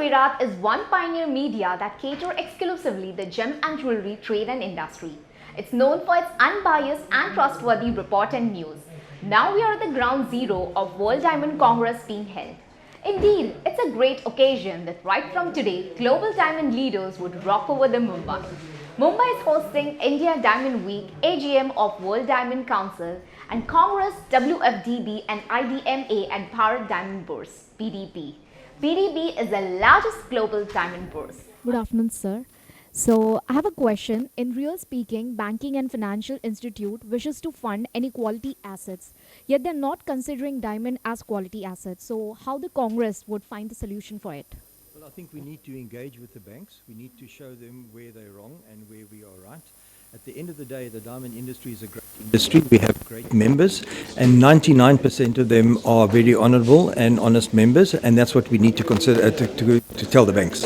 Savirat is one pioneer media that cater exclusively the gem and jewelry trade and industry. It's known for its unbiased and trustworthy report and news. Now we are at the ground zero of World Diamond Congress being held. Indeed, it's a great occasion that right from today, global diamond leaders would rock over the Mumbai. Mumbai is hosting India Diamond Week, AGM of World Diamond Council, and Congress, WFDB and IDMA and Bharat Diamond Bourse, BDP. BDP is the largest global diamond bourse. Good afternoon, sir. So, I have a question. In real speaking, banking and financial institute wishes to fund any quality assets, yet they're not considering diamond as quality assets. So, how the Congress would find the solution for it? Well, I think we need to engage with the banks. We need to show them where they're wrong and where we are right. At the end of the day, the diamond industry is a great industry. We have great members, and 99% of them are very honorable and honest members, and that's what we need to consider to tell the banks.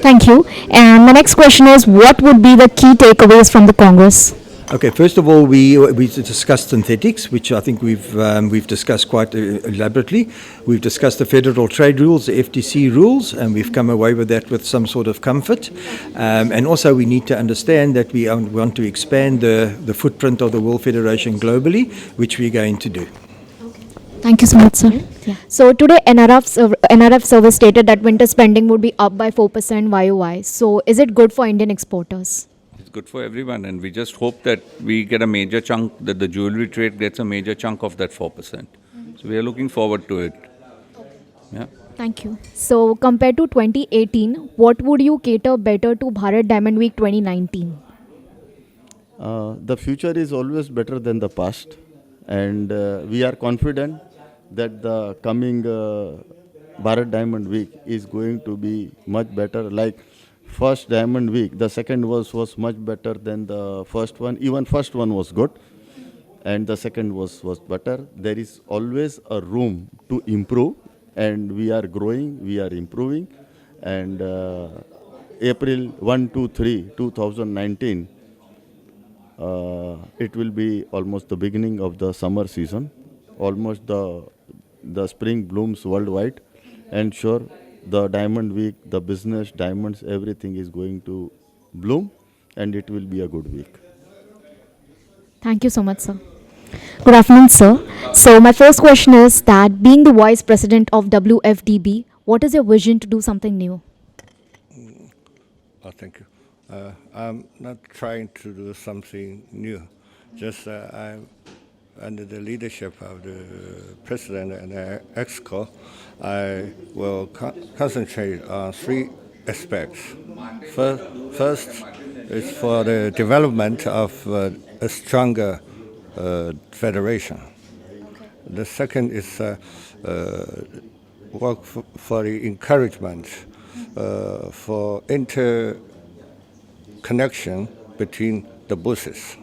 Thank you. And the next question is, what would be the key takeaways from the Congress? Okay, first of all, we discussed synthetics, which I think we've discussed quite elaborately. We've discussed the federal trade rules, the FTC rules, and we've come away with that with some sort of comfort. And also, we need to understand that we want to expand the footprint of the World Federation globally, which we're going to do. Thank you so much, sir. Yeah. So today, NRF service stated that winter spending would be up by 4% YOY. So is it good for Indian exporters? It's good for everyone, and we just hope that we get a major chunk, that the jewelry trade gets a major chunk of that 4%. So we are looking forward to it. Yeah. Thank you. So compared to 2018, what would you cater better to Bharat Diamond Week 2019? The future is always better than the past, and we are confident that the coming Bharat Diamond Week is going to be much better. Like first Diamond Week, the second was much better than the first one. Even first one was good, and the second was better. There is always a room to improve, and we are growing, we are improving. And April 1, 2, 3, 2019, it will be almost the beginning of the summer season. Almost the spring blooms worldwide, and sure, the Diamond Week, the business, diamonds, everything is going to bloom, and it will be a good week. Thank you so much, sir. Good afternoon, sir. So my first question is that being the vice president of WFDB, what is your vision to do something new? Thank you. I'm not trying to do something new. Just I'm under the leadership of the president and the EXCO, I will concentrate on three aspects. First is for the development of a stronger federation. The second is work for the encouragement for interconnection between the bourses.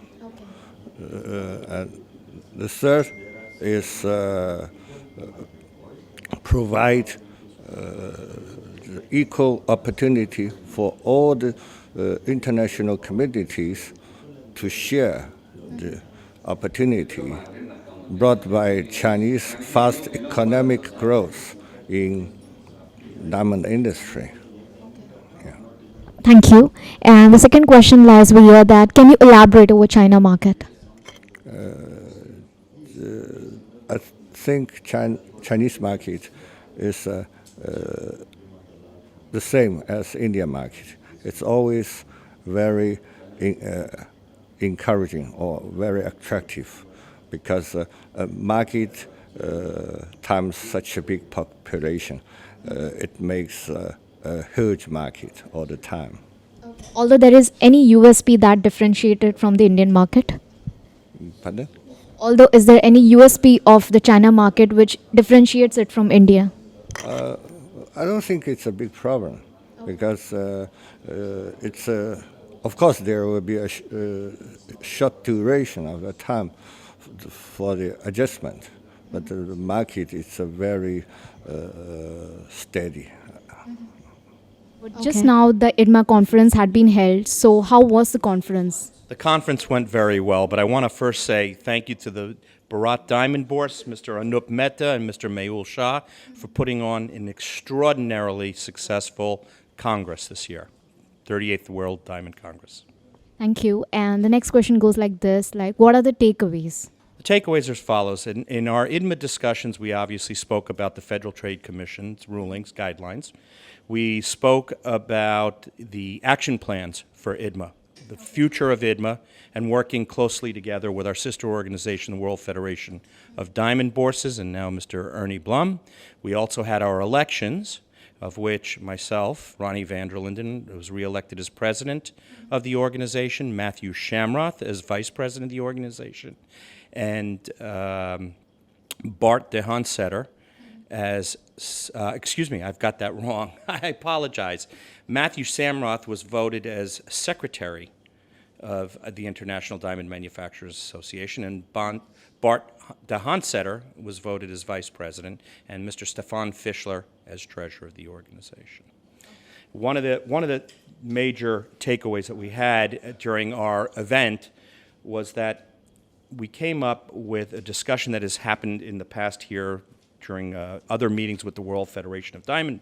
And the third is provide equal opportunity for all the international communities to share the opportunity brought by Chinese fast economic growth in diamond industry. Thank you. And the second question lies over here that can you elaborate over China market? I think Chinese market is the same as Indian market. It's always very encouraging or very attractive because market times such a big population, it makes a huge market all the time. Although there is any USP that differentiated from the Indian market? Pardon? Although is there any USP of the China market which differentiates it from India? I don't think it's a big problem because it's of course there will be a short duration of the time for the adjustment, but the market is a very steady. Just now, the IDMA conference had been held. So, how was the conference? The conference went very well, but I want to first say thank you to the Bharat Diamond Bourse, Mr. Anup Mehta and Mr. Mehul Shah, for putting on an extraordinarily successful Congress this year, 38th World Diamond Congress. Thank you. And the next question goes like this, like, what are the takeaways? The takeaways are as follows. In our IDMA discussions, we obviously spoke about the Federal Trade Commission's rulings, guidelines. We spoke about the action plans for IDMA, the future of IDMA, and working closely together with our sister organization, the World Federation of Diamond Bourses, and now Mr. Ernie Blum. We also had our elections, of which myself, Ronnie van der Linden, was reelected as president of the organization, Matthew Shamroth as vice president of the organization, and Bart de Honsetter as, excuse me, I've got that wrong. I apologize. Matthew Shamroth was voted as secretary of the International Diamond Manufacturers Association, and Bart de Honsetter was voted as vice president, and Mr. Stefan Fischler as treasurer of the organization. One of the major takeaways that we had during our event was that we came up with a discussion that has happened in the past here during other meetings with the World Federation of Diamond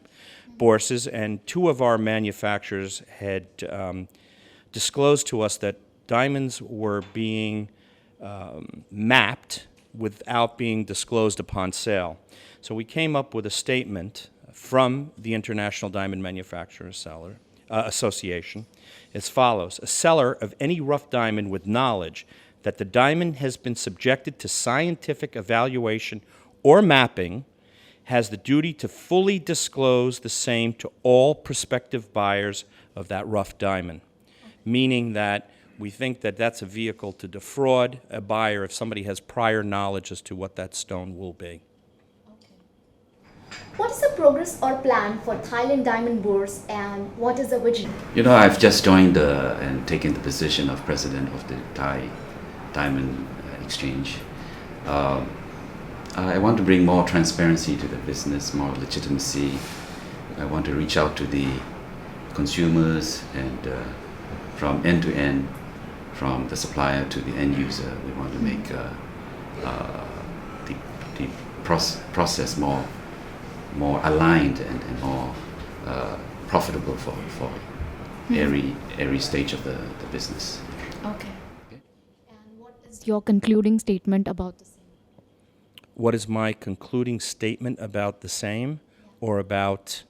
Bourses, and two of our manufacturers had disclosed to us that diamonds were being mapped without being disclosed upon sale. So we came up with a statement from the International Diamond Manufacturers Association as follows: a seller of any rough diamond with knowledge that the diamond has been subjected to scientific evaluation or mapping has the duty to fully disclose the same to all prospective buyers of that rough diamond, meaning that we think that that's a vehicle to defraud a buyer if somebody has prior knowledge as to what that stone will be. What is the progress or plan for Thailand Diamond Bourse, and what is the vision? You know, I've just joined and taken the position of president of the Thai Diamond Exchange. I want to bring more transparency to the business, more legitimacy. I want to reach out to the consumers and from end to end, from the supplier to the end user. We want to make the process more aligned and more profitable for every stage of the business. Okay. And what is your concluding statement about this? What is my concluding statement about the same, or about,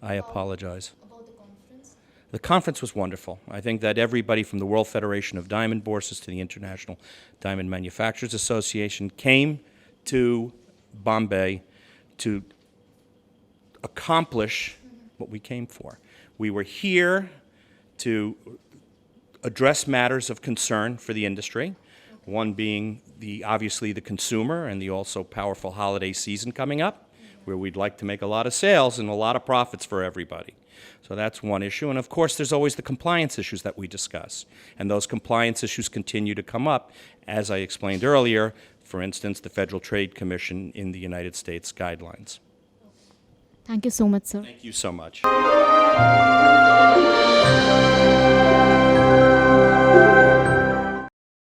I apologize? About the conference? The conference was wonderful. I think that everybody from the World Federation of Diamond Bourses to the International Diamond Manufacturers Association came to Bombay to accomplish what we came for. We were here to address matters of concern for the industry, one being obviously the consumer and the also powerful holiday season coming up, where we'd like to make a lot of sales and a lot of profits for everybody. So that's one issue. And of course, there's always the compliance issues that we discuss. And those compliance issues continue to come up, as I explained earlier, for instance, the Federal Trade Commission in the United States guidelines. Thank you so much, sir. Thank you so much.